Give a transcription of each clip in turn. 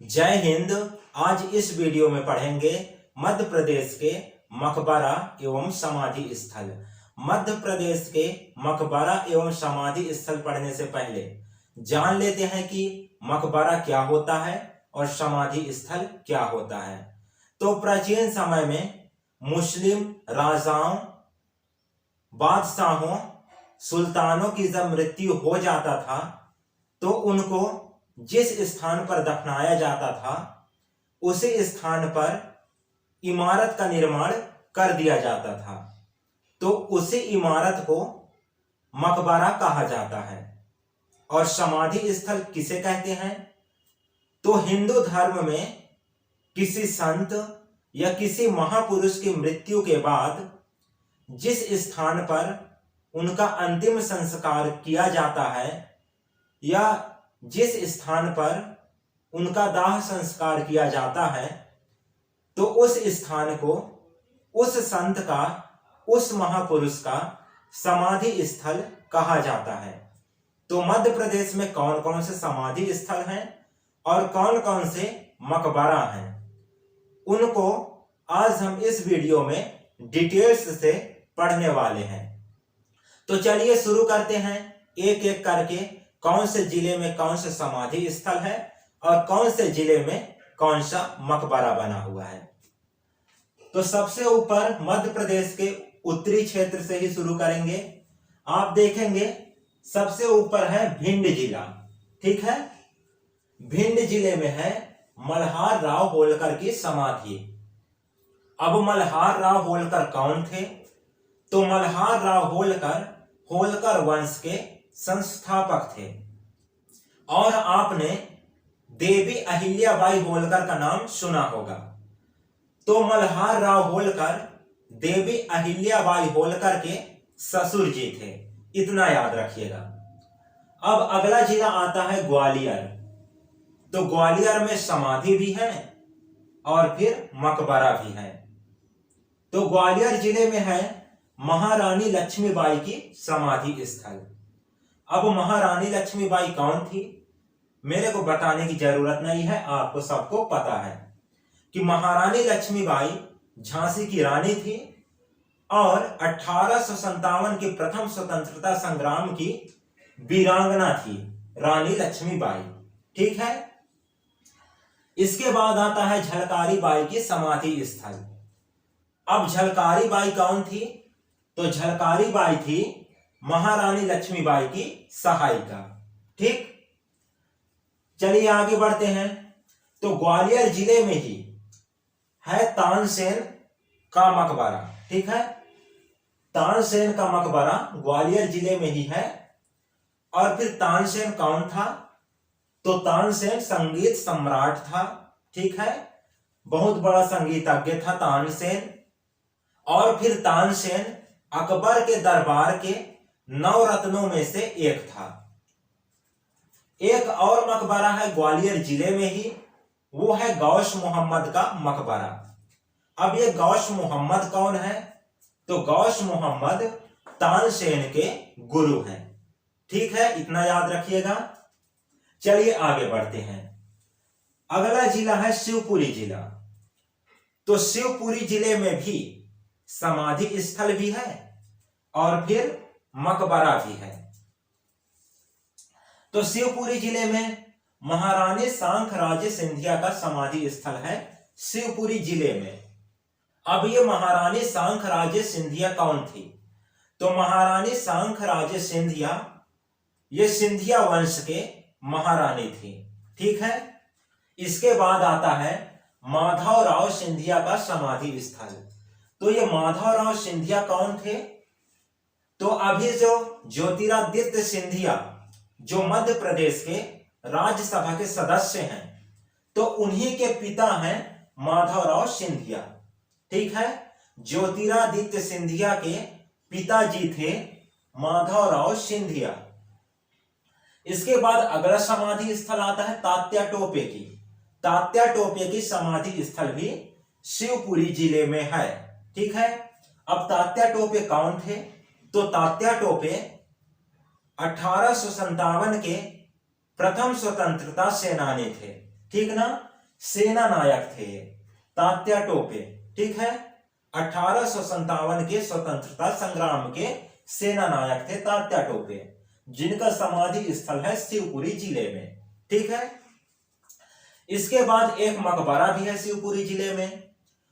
जय हिंद। आज इस वीडियो में पढ़ेंगे मध्य प्रदेश के मकबरा एवं समाधि स्थल। मध्य प्रदेश के मकबरा एवं समाधि स्थल पढ़ने से पहले जान लेते हैं कि मकबरा क्या होता है और समाधि स्थल क्या होता है। तो प्राचीन समय में मुस्लिम राजाओं, बादशाहों, सुल्तानों की जब मृत्यु हो जाता था तो उनको जिस स्थान पर दफनाया जाता था उसी स्थान पर इमारत का निर्माण कर दिया जाता था, तो उसी इमारत को मकबरा कहा जाता है। और समाधि स्थल किसे कहते हैं? तो हिंदू धर्म में किसी संत या किसी महापुरुष की मृत्यु के बाद जिस स्थान पर उनका अंतिम संस्कार किया जाता है या जिस स्थान पर उनका दाह संस्कार किया जाता है, तो उस स्थान को उस संत का, उस महापुरुष का समाधि स्थल कहा जाता है। तो मध्य प्रदेश में कौन कौन से समाधि स्थल हैं और कौन कौन से मकबरा हैं, उनको आज हम इस वीडियो में डिटेल्स से पढ़ने वाले हैं। तो चलिए शुरू करते हैं एक एक करके, कौन से जिले में कौन सा समाधि स्थल है और कौन से जिले में कौन सा मकबरा बना हुआ है। तो सबसे ऊपर मध्य प्रदेश के उत्तरी क्षेत्र से ही शुरू करेंगे। आप देखेंगे सबसे ऊपर है भिंड जिला, ठीक है। भिंड जिले में है मल्हार राव होलकर की समाधि। अब मल्हार राव होलकर कौन थे? तो मल्हार राव होलकर होलकर वंश के संस्थापक थे। और आपने देवी अहिल्याबाई होलकर का नाम सुना होगा। तो मल्हार राव होलकर देवी अहिल्याबाई होलकर के ससुर जी थे, इतना याद रखिएगा। अब अगला जिला आता है ग्वालियर। तो ग्वालियर में समाधि भी है और फिर मकबरा भी है। तो ग्वालियर जिले में है महारानी लक्ष्मीबाई की समाधि स्थल। अब महारानी लक्ष्मीबाई कौन थी? मेरे को बताने की जरूरत नहीं है, आपको सबको पता है कि महारानी लक्ष्मीबाई झांसी की रानी थी और 1857 के प्रथम स्वतंत्रता संग्राम की वीरांगना थी रानी लक्ष्मीबाई, ठीक है। इसके बाद आता है झलकारी बाई की समाधि स्थल। अब झलकारी बाई कौन थी? तो झलकारी बाई थी महारानी लक्ष्मीबाई की सहायिका, ठीक। चलिए आगे बढ़ते हैं। तो ग्वालियर जिले में ही है तानसेन का मकबरा, ठीक है। तानसेन का मकबरा ग्वालियर जिले में ही है। और फिर तानसेन कौन था? तो तानसेन संगीत सम्राट था, ठीक है। बहुत बड़ा संगीतज्ञ था तानसेन। और फिर तानसेन अकबर के दरबार के 9 रत्नों में से एक था। एक और मकबरा है ग्वालियर जिले में ही, वो है गौश मोहम्मद का मकबरा। अब ये गौश मोहम्मद कौन है? तो गौश मोहम्मद तानसेन के गुरु हैं, ठीक है, इतना याद रखिएगा। चलिए आगे बढ़ते हैं। अगला जिला है शिवपुरी जिला। तो शिवपुरी जिले में भी समाधि स्थल भी है और फिर मकबरा भी है। तो शिवपुरी जिले में महारानी सांखराजे सिंधिया का समाधि स्थल है शिवपुरी जिले में। अब ये महारानी सांखराजे सिंधिया कौन थी? तो महारानी सांखराजे सिंधिया ये सिंधिया वंश के महारानी थी, ठीक है। इसके बाद आता है माधवराव सिंधिया का समाधि स्थल। तो ये माधवराव सिंधिया कौन थे? तो अभी जो ज्योतिरादित्य सिंधिया जो मध्य प्रदेश के राज्यसभा के सदस्य हैं, तो उन्हीं के पिता हैं माधवराव सिंधिया, ठीक है। ज्योतिरादित्य सिंधिया के पिताजी थे माधवराव सिंधिया। इसके बाद अगला समाधि स्थल आता है तात्या टोपे की। तात्या टोपे की समाधि स्थल भी शिवपुरी जिले में है, ठीक है। अब तात्या टोपे कौन थे? तो तात्या टोपे 1857 के प्रथम स्वतंत्रता सेनानी थे, ठीक ना। सेना नायक थे तात्या टोपे। ठीक है, 1857 के स्वतंत्रता संग्राम के सेना नायक थे तात्या टोपे, जिनका समाधि स्थल है शिवपुरी जिले में। ठीक है, इसके बाद एक मकबरा भी है शिवपुरी जिले में,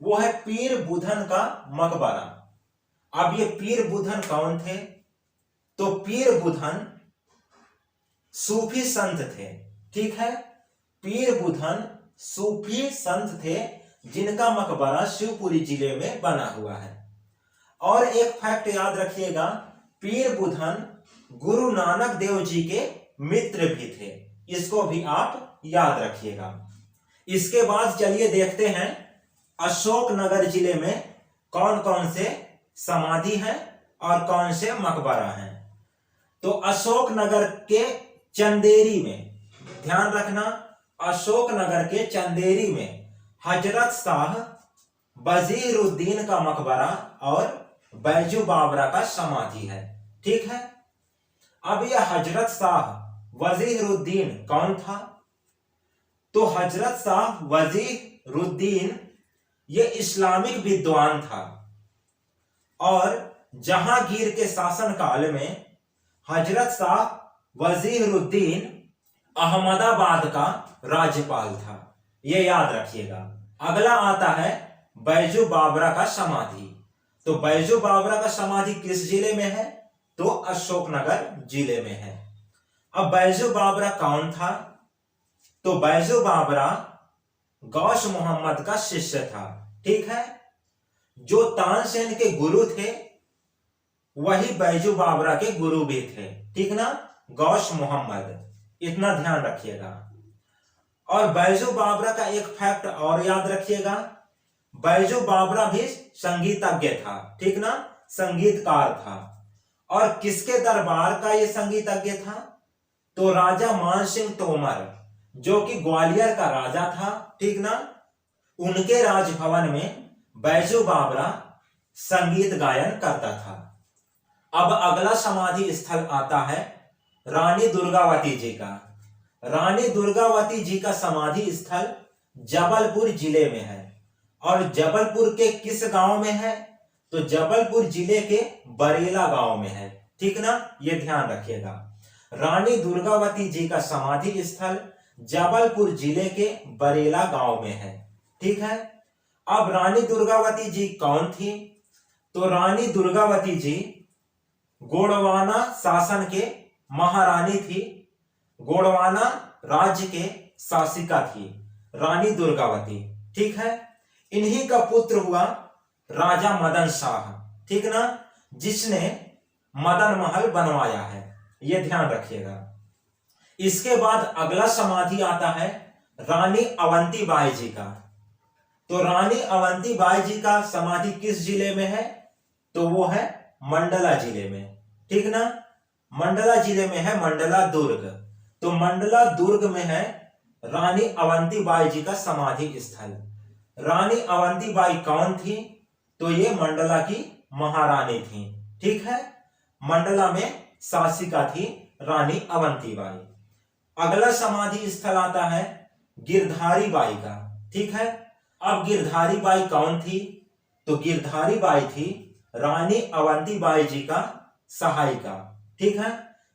वो है पीर बुधन का मकबरा। अब ये पीर बुधन कौन थे? तो पीर बुधन सूफी संत थे। ठीक है, पीर बुधन सूफी संत थे जिनका मकबरा शिवपुरी जिले में बना हुआ है। और एक फैक्ट याद रखिएगा, पीर बुधन गुरु नानक देव जी के मित्र भी थे, इसको भी आप याद रखिएगा। इसके बाद चलिए देखते हैं अशोकनगर जिले में कौन कौन से समाधि है और कौन से मकबरा है। तो अशोकनगर के चंदेरी में, ध्यान रखना, अशोकनगर के चंदेरी में हजरत शाह वजीरुद्दीन का मकबरा और बैजू बाबरा का समाधि है। ठीक है, अब यह हजरत शाह वजीरुद्दीन कौन था? तो हजरत शाह वजीरुद्दीन ये इस्लामिक विद्वान था और जहांगीर के शासनकाल में हजरत शाह वजीरुद्दीन अहमदाबाद का राज्यपाल था, ये याद रखिएगा। अगला आता है बैजू बाबरा का समाधि। तो बैजू बाबरा का समाधि किस जिले में है? तो अशोकनगर जिले में है। अब बैजू बाबरा कौन था? तो बैजू बाबरा गौस मोहम्मद का शिष्य था। ठीक है, जो तानसेन के गुरु थे वही बैजू बाबरा के गुरु भी थे। ठीक ना, गौस मोहम्मद, इतना ध्यान रखिएगा। और बैजू बाबरा का एक फैक्ट और याद रखिएगा, बैजू बाबरा भी संगीतज्ञ था। ठीक ना, संगीतकार था। और किसके दरबार का ये संगीतज्ञ था? तो राजा मान सिंह तोमर, जो कि ग्वालियर का राजा था, ठीक ना, उनके राजभवन में बैजू बाबरा संगीत गायन करता था। अब अगला समाधि स्थल आता है रानी दुर्गावती जी का। रानी दुर्गावती जी का समाधि स्थल जबलपुर जिले में है। और जबलपुर के किस गांव में है? तो जबलपुर जिले के बरेला गांव में है। ठीक ना, ये ध्यान रखिएगा। रानी दुर्गावती जी का समाधि स्थल जबलपुर जिले के बरेला गांव में है। ठीक है, अब रानी दुर्गावती जी कौन थी? तो रानी दुर्गावती जी गोंडवाना शासन के महारानी थी। गोंडवाना राज्य के शासिका थी रानी दुर्गावती। ठीक है, इन्हीं का पुत्र हुआ राजा मदन शाह। ठीक ना, जिसने मदन महल बनवाया है, यह ध्यान रखिएगा। इसके बाद अगला समाधि आता है रानी अवंतीबाई जी का। तो रानी अवंतीबाई जी का समाधि किस जिले में है? तो वो है मंडला जिले में। ठीक ना, मंडला जिले में है मंडला दुर्ग। तो मंडला दुर्ग में है रानी अवंतीबाई जी का समाधि स्थल। रानी अवंतीबाई कौन थी? तो ये मंडला की महारानी थी। ठीक है, मंडला में शासिका थी रानी अवंतीबाई। अगला समाधि स्थल आता है गिरधारी बाई का। ठीक है, अब गिरधारी बाई कौन थी? तो गिरधारी बाई थी रानी अवंतीबाई जी का सहायिका। ठीक है,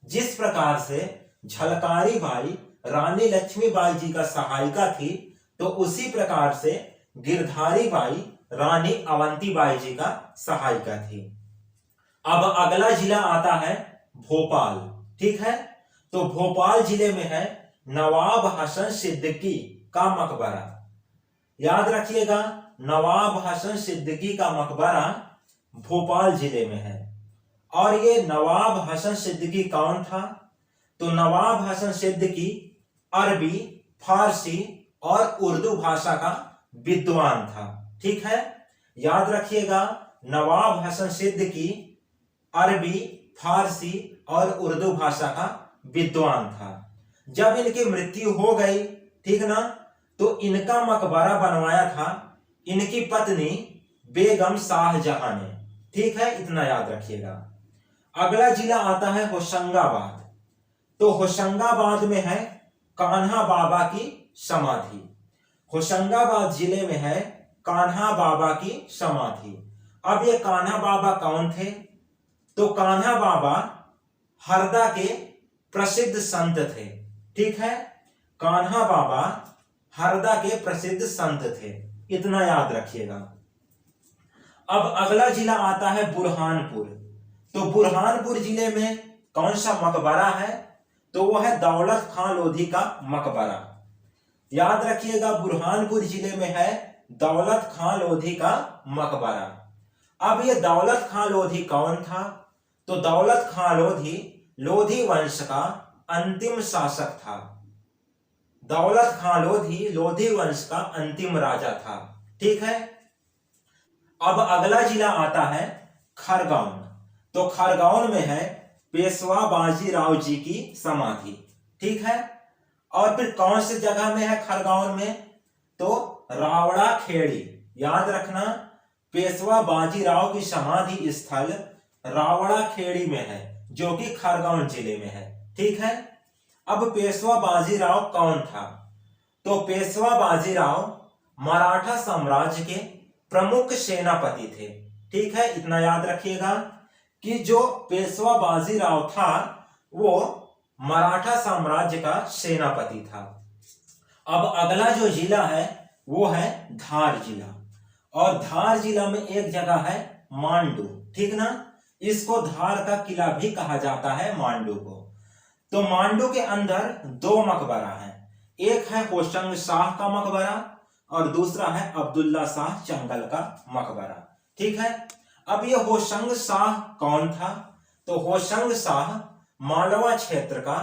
जिस प्रकार से झलकारी बाई रानी लक्ष्मीबाई जी का सहायिका थी, तो उसी प्रकार से गिरधारी बाई रानी अवंतीबाई जी का सहायिका थी। अब अगला जिला आता है भोपाल। ठीक है, तो भोपाल जिले में है नवाब हसन सिद्दीकी का मकबरा। याद रखिएगा, नवाब हसन सिद्दीकी का मकबरा भोपाल जिले में है। और ये नवाब हसन सिद्दीकी कौन था? तो नवाब हसन सिद्दीकी अरबी, फारसी और उर्दू भाषा का विद्वान था। ठीक है, याद रखिएगा, नवाब हसन सिद्दीकी अरबी, फारसी और उर्दू भाषा का विद्वान था। जब इनकी मृत्यु हो गई, ठीक ना, तो इनका मकबरा बनवाया था इनकी पत्नी बेगम शाहजहां ने। ठीक है, इतना याद रखिएगा। अगला जिला आता है होशंगाबाद। तो होशंगाबाद में है कान्हा बाबा की समाधि। होशंगाबाद जिले में है कान्हा बाबा की समाधि। अब ये कान्हा बाबा कौन थे? तो कान्हा बाबा हरदा के प्रसिद्ध संत थे। ठीक है, कान्हा बाबा हरदा के प्रसिद्ध संत थे, इतना याद रखिएगा। अब अगला जिला आता है बुरहानपुर। तो बुरहानपुर जिले में कौन सा मकबरा है? तो वो है दौलत खां लोधी का मकबरा। याद रखिएगा, बुरहानपुर जिले में है दौलत खां लोधी का मकबरा। अब ये दौलत खां लोधी कौन था? तो दौलत खां लोधी लोधी वंश का अंतिम शासक था। दौलत खां लोधी लोधी वंश का अंतिम राजा था। ठीक है, अब अगला जिला आता है खरगोन। तो खरगोन में है पेशवा बाजीराव जी की समाधि। ठीक है, और फिर कौन सी जगह में है खरगोन में? तो रावड़ा खेड़ी। याद रखना, पेशवा बाजीराव की समाधि स्थल रावड़ा खेड़ी में है, जो कि खरगोन जिले में है। ठीक है, अब पेशवा बाजीराव कौन था? तो पेशवा बाजीराव मराठा साम्राज्य के प्रमुख सेनापति थे। ठीक है, इतना याद रखिएगा कि जो पेशवा बाजीराव था वो मराठा साम्राज्य का सेनापति था। अब अगला जो जिला है वो है धार जिला, और धार जिला में एक जगह है मांडू। ठीक ना, इसको धार का किला भी कहा जाता है, मांडू को। तो मांडू के अंदर दो मकबरा हैं, एक है होशंग शाह का मकबरा और दूसरा है अब्दुल्ला शाह चंगल का मकबरा। ठीक है, अब ये होशंग शाह कौन था? तो होशंग शाह मालवा क्षेत्र का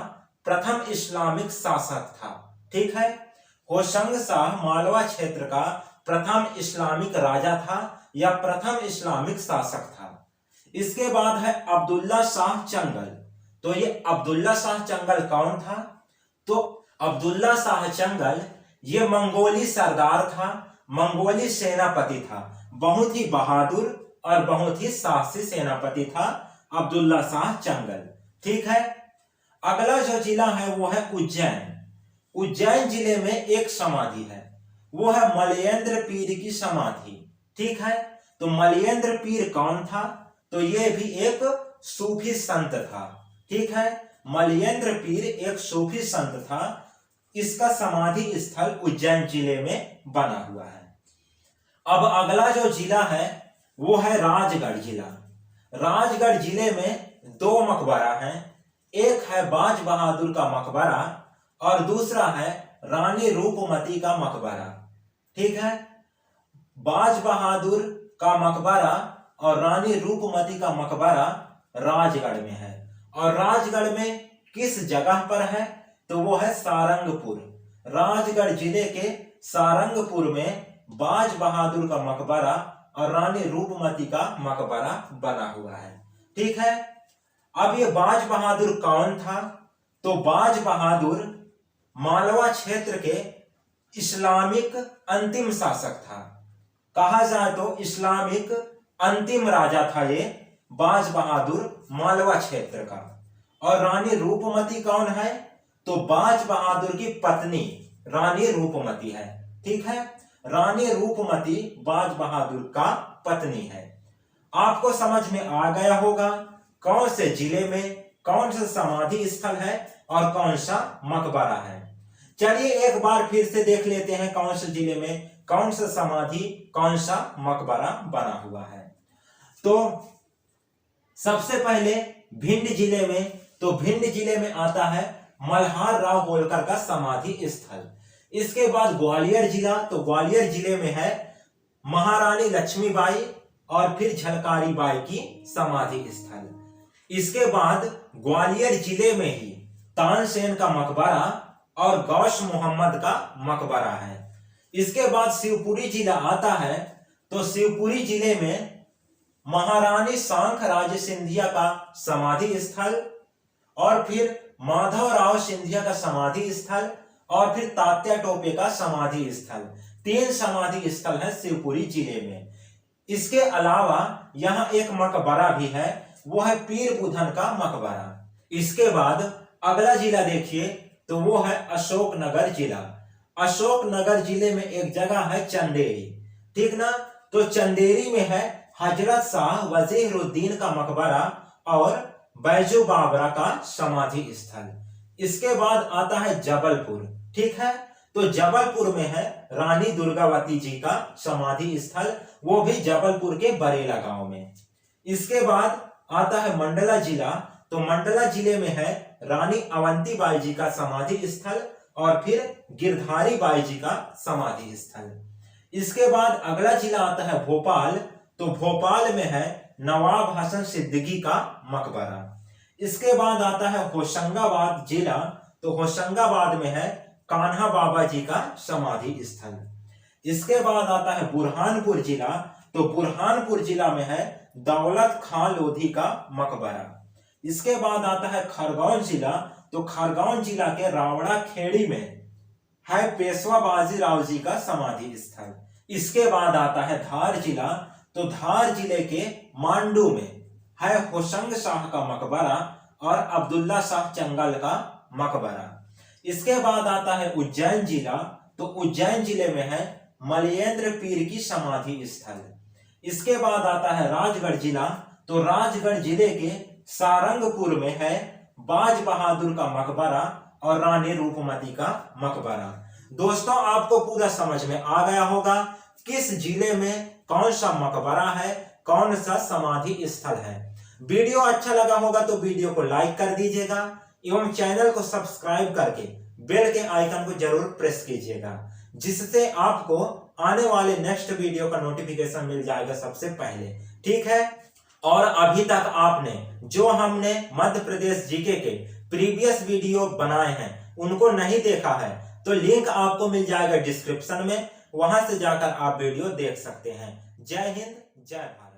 प्रथम इस्लामिक शासक था। ठीक है, होशंग शाह मालवा क्षेत्र का प्रथम इस्लामिक राजा था या प्रथम इस्लामिक शासक था। इसके बाद है अब्दुल्ला शाह चंगल। तो ये अब्दुल्ला शाह चंगल कौन था? तो अब्दुल्ला शाह चंगल ये मंगोली सरदार था, मंगोली सेनापति था, बहुत ही बहादुर और बहुत ही साहसी सेनापति था अब्दुल्ला शाह चंगल। ठीक है, अगला जो जिला है वो है उज्जैन। उज्जैन जिले में एक समाधि है, वो है मलयेंद्र पीर की समाधि। ठीक है, तो मलयेंद्र पीर कौन था? तो ये भी एक सूफी संत था। ठीक है, मलयेंद्र पीर एक सूफी संत था। इसका समाधि स्थल उज्जैन जिले में बना हुआ है। अब अगला जो जिला है वो है राजगढ़ जिला। राजगढ़ जिले में दो मकबरा हैं, एक है बाज बहादुर का मकबरा और दूसरा है रानी रूपमती का मकबरा। ठीक है, बाज बहादुर का मकबरा और रानी रूपमती का मकबरा राजगढ़ में है। और राजगढ़ में किस जगह पर है? तो वो है सारंगपुर। राजगढ़ जिले के सारंगपुर में बाज बहादुर का मकबरा और रानी रूपमती का मकबरा बना हुआ है। ठीक है, अब ये बाज बहादुर कौन था? तो बाज बहादुर मालवा क्षेत्र के इस्लामिक अंतिम शासक था। कहा जाए तो इस्लामिक अंतिम राजा था ये बाज बहादुर मालवा क्षेत्र का। और रानी रूपमती कौन है? तो बाज बहादुर की पत्नी रानी रूपमती है। ठीक है, रानी रूपमती बाज बहादुर का पत्नी है। आपको समझ में आ गया होगा कौन से जिले में कौन सा समाधि स्थल है और कौन सा मकबरा है। चलिए एक बार फिर से देख लेते हैं कौन से जिले में कौन सा समाधि कौन सा मकबरा बना हुआ है। तो सबसे पहले भिंड जिले में, तो भिंड जिले में आता है मल्हार राव होलकर का समाधि स्थल। इसके बाद ग्वालियर जिला, तो ग्वालियर जिले में है महारानी लक्ष्मीबाई और फिर झलकारी बाई की समाधि स्थल। इसके बाद ग्वालियर जिले में ही तानसेन का मकबरा और गौश मोहम्मद का मकबरा है। इसके बाद शिवपुरी जिला आता है, तो शिवपुरी जिले में महारानी सांख राज सिंधिया का समाधि स्थल और फिर माधवराव सिंधिया का समाधि स्थल और फिर तात्या टोपे का समाधि स्थल। 3 समाधि स्थल है शिवपुरी जिले में। इसके अलावा यहाँ एक मकबरा भी है, वो है पीर बुधन का मकबरा। इसके बाद अगला जिला देखिए, तो वो है अशोकनगर जिला। अशोकनगर जिले में एक जगह है चंदेरी, ठीक ना। तो चंदेरी में है हजरत शाह वजीरुद्दीन का मकबरा और बैजू बावरा का समाधि स्थल। इसके बाद आता है जबलपुर, ठीक है। तो जबलपुर में है रानी दुर्गावती जी का समाधि स्थल, वो भी जबलपुर के बरेला गांव में। इसके बाद आता है मंडला जिला। तो मंडला जिले में है रानी अवंतीबाई जी का समाधि स्थल और फिर गिरधारी बाई जी का समाधि स्थल। इसके बाद अगला जिला आता है भोपाल। तो भोपाल में है नवाब हसन सिद्दीकी का मकबरा। इसके बाद आता है होशंगाबाद जिला। तो होशंगाबाद में है कान्हा बाबा जी का समाधि स्थल। इसके बाद आता है बुरहानपुर जिला। तो बुरहानपुर जिला में है दौलत खां लोधी का मकबरा। इसके बाद आता है खरगोन जिला। तो खरगोन जिला के रावड़ा खेड़ी में है पेशवा बाजीराव जी का समाधि स्थल। इसके बाद आता है धार जिला। तो धार जिले के मांडू में है होशंग शाह का मकबरा और अब्दुल्ला शाह चंगल का मकबरा। इसके बाद आता है उज्जैन जिला। तो उज्जैन जिले में है मलयेंद्र पीर की समाधि स्थल। इसके बाद आता है राजगढ़ जिला। तो राजगढ़ जिले के सारंगपुर में है बाज बहादुर का मकबरा और रानी रूपमती का मकबरा। दोस्तों, आपको पूरा समझ में आ गया होगा किस जिले में कौन सा मकबरा है, कौन सा समाधि स्थल है। वीडियो अच्छा लगा होगा तो वीडियो को लाइक कर दीजिएगा एवं चैनल को सब्सक्राइब करके बेल के आइकन को जरूर प्रेस कीजिएगा, जिससे आपको आने वाले नेक्स्ट वीडियो का नोटिफिकेशन मिल जाएगा सबसे पहले, ठीक है। और अभी तक आपने जो हमने मध्य प्रदेश जीके के प्रीवियस वीडियो बनाए हैं उनको नहीं देखा है तो लिंक आपको मिल जाएगा डिस्क्रिप्शन में, वहां से जाकर आप वीडियो देख सकते हैं। जय हिंद, जय भारत।